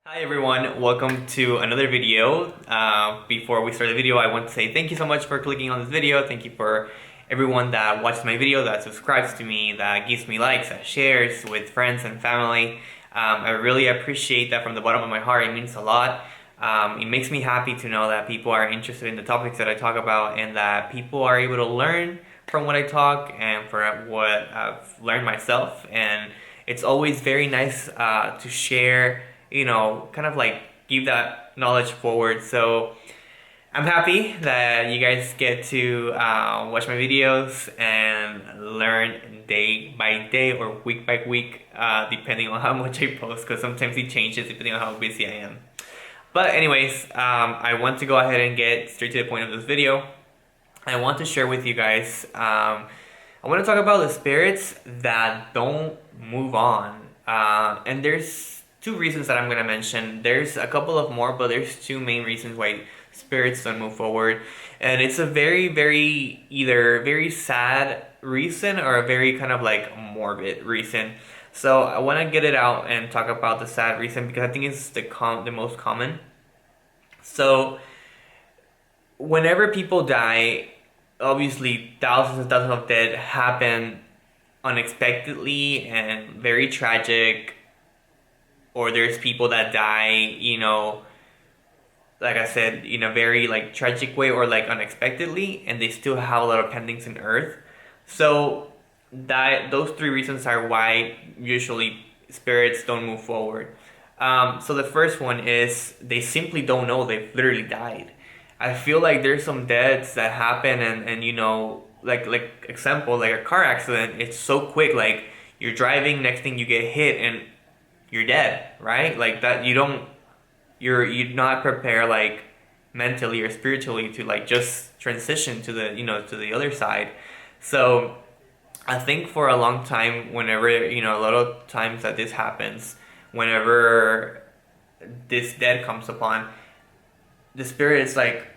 Hi everyone, welcome to another video. Before we start the video, I want to say thank you so much for clicking on this video. Thank you for everyone that watches my video, that subscribes to me, that gives me likes, that shares with friends and family. I really appreciate that from the bottom of my heart. It means a lot. It makes me happy to know that people are interested in the topics that I talk about and that people are able to learn from what I talk and for what I've learned myself. And it's always very nice to share, kind of like give that knowledge forward. So I'm happy that you guys get to watch my videos and learn day by day or week by week, depending on how much I post, because sometimes it changes depending on how busy I am. But anyways, I want to go ahead and get straight to the point of this video. I want to share with you guys, I want to talk about the spirits that don't move on. And there's two reasons that I'm going to mention. There's a couple of more, but there's two main reasons why spirits don't move forward. And it's a either very sad reason or a very kind of like morbid reason. So I want to get it out and talk about the sad reason because I think it's the most common. So whenever people die, obviously thousands and thousands of deaths happen unexpectedly and very tragic, or there's people that die, like I said, in a very like tragic way or like unexpectedly, and they still have a lot of pendings in earth. So those three reasons are why usually spirits don't move forward. So the first one is they simply don't know they've literally died. I feel like there's some deaths that happen and like example, like a car accident, it's so quick, like you're driving, next thing you get hit and you're dead, right? Like that you're not prepared like mentally or spiritually to like just transition to the other side. So I think for a long time, whenever a lot of times that this happens, whenever this death comes upon, the spirit is like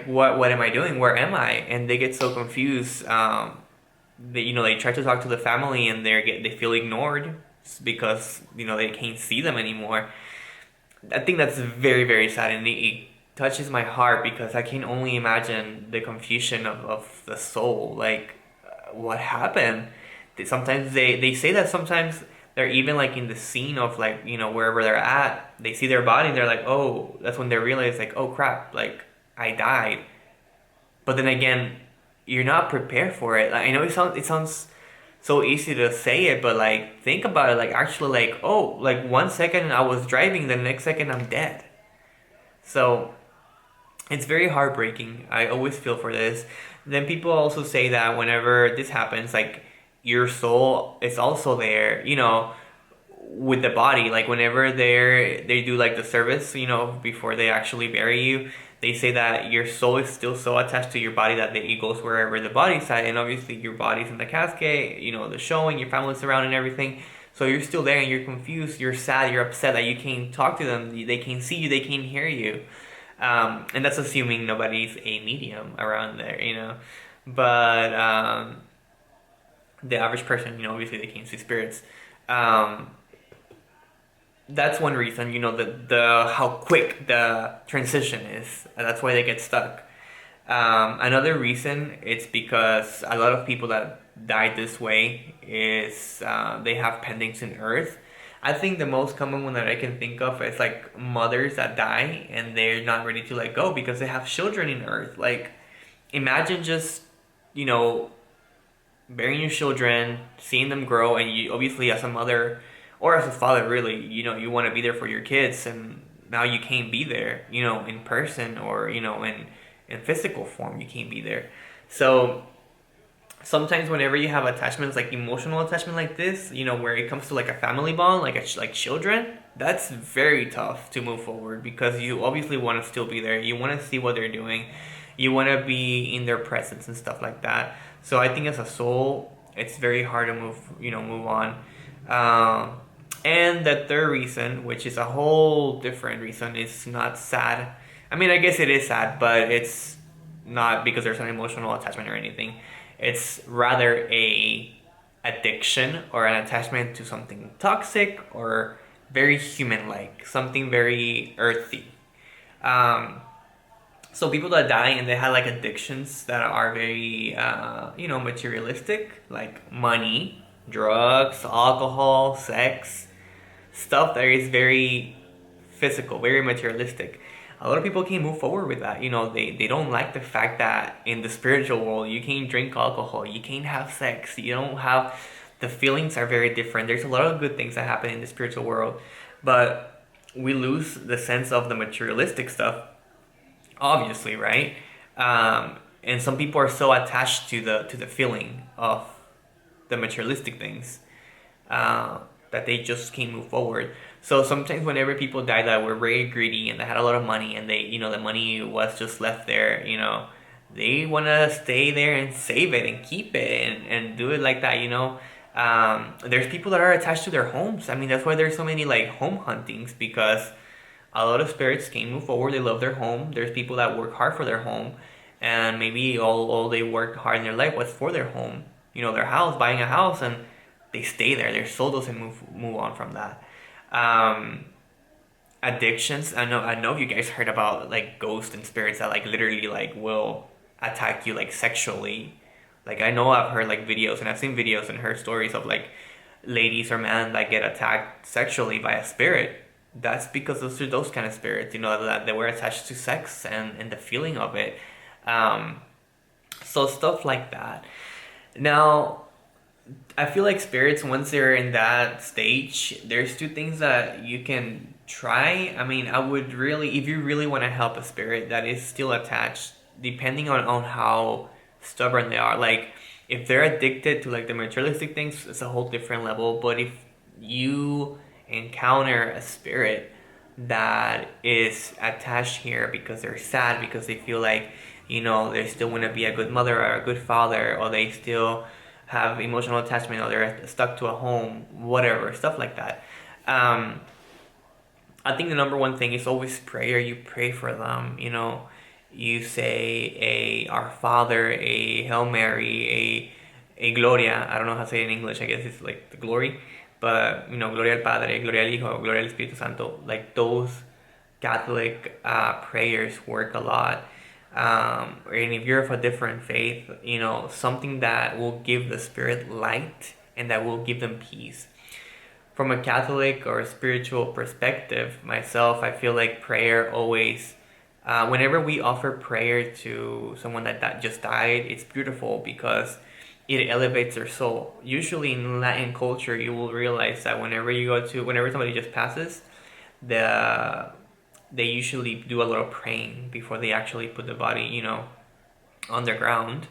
what am I doing? Where am I? And they get so confused. They try to talk to the family and they feel ignored because they can't see them anymore. I think that's very, very sad, and it touches my heart because I can only imagine the confusion of the soul. Like, what happened? Sometimes they say that sometimes they're even like in the scene of like wherever they're at, they see their body and they're like, oh, that's when they realize like, oh crap, like I died. But then again, you're not prepared for it. Like, I know it sounds so easy to say it, but like think about it. Like actually, like oh, like 1 second I was driving, the next second I'm dead. So it's very heartbreaking. I always feel for this. Then people also say that whenever this happens, like your soul is also there, with the body. Like whenever they do like the service, before they actually bury you, they say that your soul is still so attached to your body that it goes wherever the body's at. And obviously your body's in the casket, the showing, your family's around and everything. So you're still there and you're confused, you're sad, you're upset that you can't talk to them, they can't see you, they can't hear you. And that's assuming nobody's a medium around there. But the average person, obviously they can't see spirits. That's one reason, the how quick the transition is. That's why they get stuck. Another reason, it's because a lot of people that died this way is they have pendings in earth. I think the most common one that I can think of is like mothers that die and they're not ready to let go because they have children in earth. Like imagine just, burying your children, seeing them grow, and you obviously as a mother or as a father really, you want to be there for your kids, and now you can't be there, in person or, in physical form, you can't be there. So sometimes whenever you have attachments, like emotional attachment like this, where it comes to like a family bond, like children, that's very tough to move forward because you obviously want to still be there. You want to see what they're doing. You want to be in their presence and stuff like that. So I think as a soul, it's very hard to move on. And the third reason, which is a whole different reason, is not sad. I mean, I guess it is sad, but it's not because there's an emotional attachment or anything. It's rather a addiction or an attachment to something toxic or very human-like, something very earthy. Um, so people that die and they have like addictions that are very, materialistic, like money, drugs, alcohol, sex, stuff that is very physical, very materialistic. A lot of people can't move forward with that. They don't like the fact that in the spiritual world, you can't drink alcohol, you can't have sex, you don't have, the feelings are very different. There's a lot of good things that happen in the spiritual world, but we lose the sense of the materialistic stuff, obviously, right? And some people are so attached to the feeling of the materialistic things, that they just can't move forward. So sometimes whenever people die that were very greedy and they had a lot of money and the money was just left there, they want to stay there and save it and keep it and do it like that, There's people that are attached to their homes. I mean, that's why there's so many like home huntings, because a lot of spirits can't move forward. They love their home. There's people that work hard for their home, and maybe all they worked hard in their life was for their home, their house, buying a house, and they stay there. Their soul doesn't move on from that. Addictions. I know if you guys heard about like ghosts and spirits that like literally like will attack you like sexually. Like I know I've heard like videos and I've seen videos and heard stories of like ladies or men that get attacked sexually by a spirit. That's because those kind of spirits, that they were attached to sex and the feeling of it. So stuff like that. Now, I feel like spirits, once they're in that stage, there's two things that you can try. I mean, I would really, if you really want to help a spirit that is still attached, depending on how stubborn they are. Like, if they're addicted to like the materialistic things, it's a whole different level. But if you encounter a spirit that is attached here because they're sad, because they feel like, they still want to be a good mother or a good father, or they still have emotional attachment, or they're stuck to a home, whatever, stuff like that. I think the number one thing is always prayer. You pray for them, you say a Our Father, a Hail Mary, a Gloria. I don't know how to say it in English. I guess it's like the glory, but Gloria al Padre, Gloria al Hijo, Gloria al Espíritu Santo. Like those Catholic prayers work a lot. And if you're of a different faith, something that will give the spirit light and that will give them peace. From a Catholic or a spiritual perspective, myself, I feel like prayer always, whenever we offer prayer to someone that just died, it's beautiful because it elevates their soul. Usually in Latin culture, you will realize that whenever somebody just passes, they usually do a lot of praying before they actually put the body, on the ground.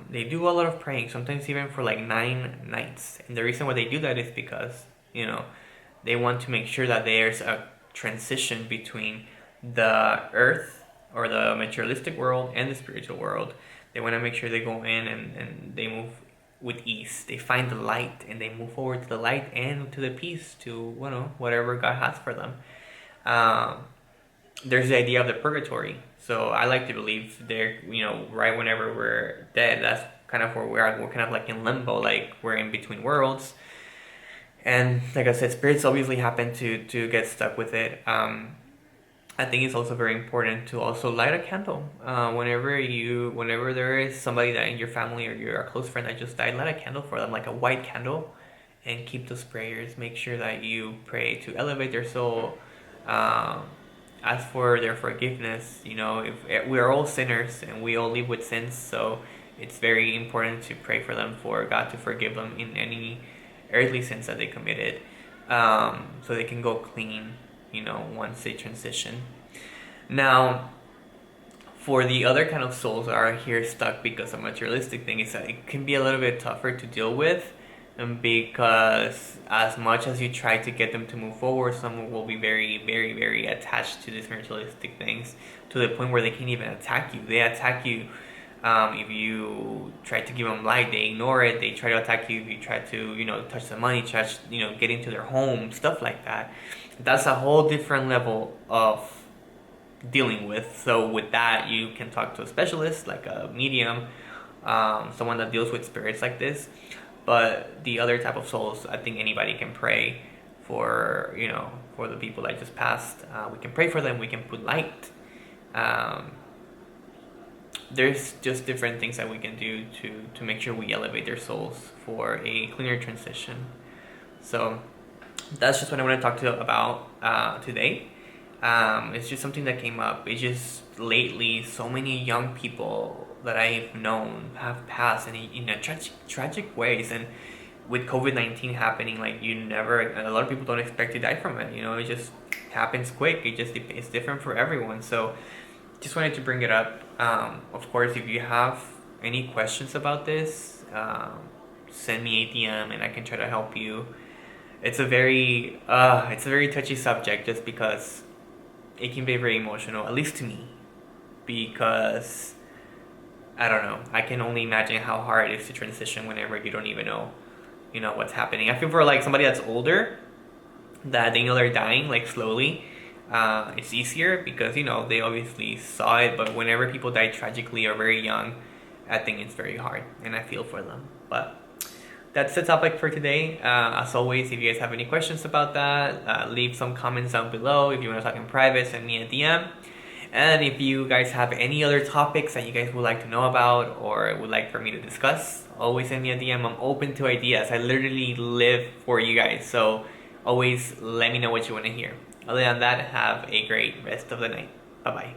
They do a lot of praying, sometimes even for like 9 nights. And the reason why they do that is because, they want to make sure that there's a transition between the earth or the materialistic world and the spiritual world. They want to make sure they go in and they move with ease. They find the light and they move forward to the light and to the peace, to, whatever God has for them. There's the idea of the purgatory. So I like to believe there, right whenever we're dead, that's kind of where we're at. We're kind of like in limbo, like we're in between worlds. And like I said, spirits obviously happen to get stuck with it. I think it's also very important to also light a candle. Whenever there is somebody that in your family or you're a close friend that just died, light a candle for them, like a white candle, and keep those prayers. Make sure that you pray to elevate their soul. Ask for their forgiveness. If we are all sinners and we all live with sins, so it's very important to pray for them, for God to forgive them in any earthly sins that they committed, so they can go clean, once they transition. Now, for the other kind of souls that are here stuck because of materialistic thing, is that it can be a little bit tougher to deal with. And because as much as you try to get them to move forward, some will be very, very, very attached to these materialistic things, to the point where they can't even attack you. They attack you if you try to give them light. They ignore it. They try to attack you if you try to, touch the money, get into their home, stuff like that. That's a whole different level of dealing with. So with that, you can talk to a specialist, like a medium, someone that deals with spirits like this. But the other type of souls, I think anybody can pray for, you know, for the people that just passed. We can pray for them. We can put light. There's just different things that we can do to make sure we elevate their souls for a cleaner transition. So that's just what I want to talk to about today. It's just something that came up. It's just lately so many young people that I've known have passed in a tragic ways, and with COVID-19 happening, like a lot of people don't expect to die from it. You know, it just happens quick. It's different for everyone. So just wanted to bring it up. Of course, if you have any questions about this, send me a DM and I can try to help you. It's a very touchy subject, just because it can be very emotional, at least to me, because I don't know. I can only imagine how hard it is to transition whenever you don't even know, you know, what's happening. I feel for like somebody that's older, that they know they're dying like slowly. It's easier because, you know, they obviously saw it. But whenever people die tragically or very young, I think it's very hard, and I feel for them. But that's the topic for today. As always, if you guys have any questions about that, leave some comments down below. If you want to talk in private, send me a DM. And if you guys have any other topics that you guys would like to know about or would like for me to discuss, always send me a DM. I'm open to ideas. I literally live for you guys. So always let me know what you want to hear. Other than that, have a great rest of the night. Bye-bye.